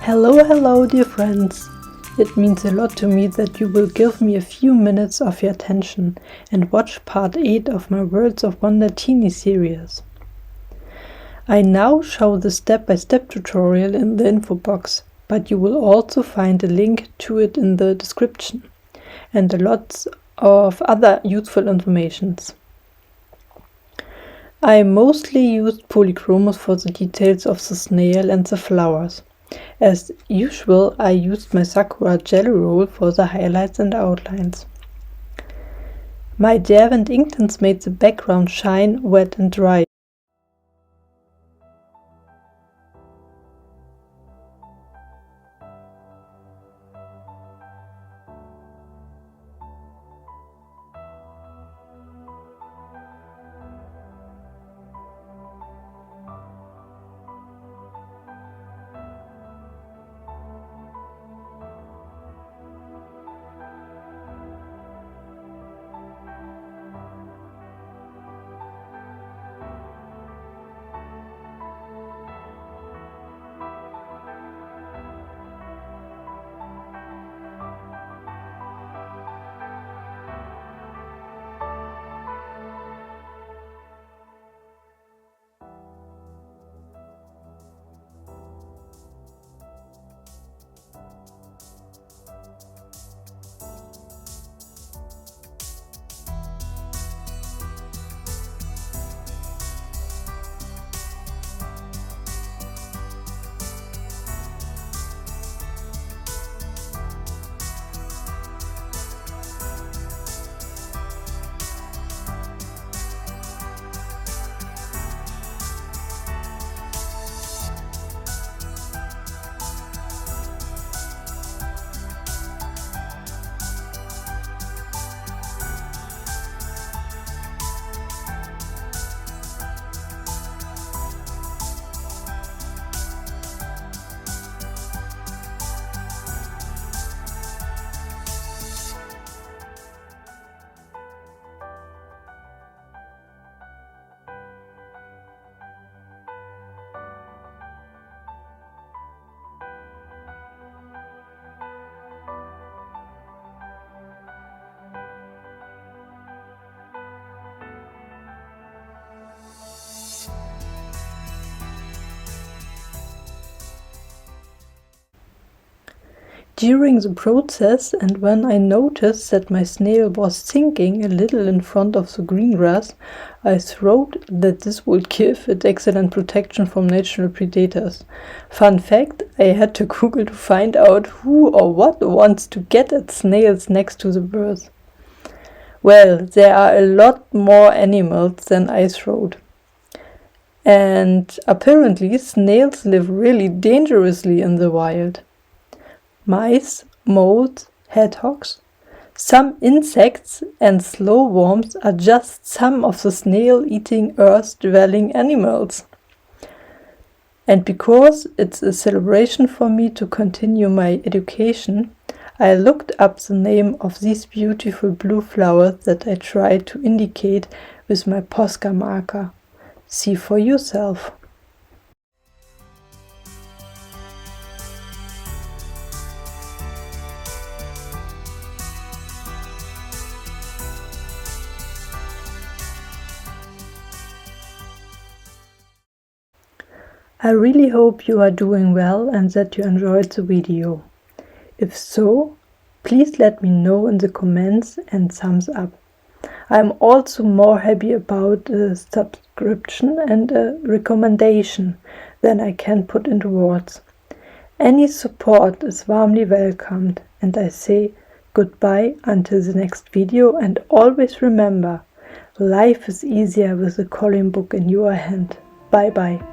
Hello dear friends! It means a lot to me that you will give me a few minutes of your attention and watch part 8 of my Worlds of Wonder Teeny series. I now show the step-by-step tutorial in the info box, but you will also find a link to it in the description and lots of other useful informations. I mostly used Polychromos for the details of the snail and the flowers. As usual, I used my Sakura jelly roll for the highlights and outlines. My Derwent Inktense made the background shine wet and dry. During the process, and when I noticed that my snail was sinking a little in front of the green grass, I thought that this would give it excellent protection from natural predators. Fun fact, I had to Google to find out who or what wants to get at snails next to the birth. Well, there are a lot more animals than I thought. And apparently snails live really dangerously in the wild. Mice, moles, hedgehogs, some insects and slow worms are just some of the snail-eating earth-dwelling animals. And because it's a celebration for me to continue my education, I looked up the name of these beautiful blue flowers that I tried to indicate with my Posca marker. See for yourself. I really hope you are doing well and that you enjoyed the video. If so, please let me know in the comments and thumbs up. I'm also more happy about a subscription and a recommendation than I can put into words. Any support is warmly welcomed, and I say goodbye until the next video, and always remember, life is easier with a coloring book in your hand. Bye bye.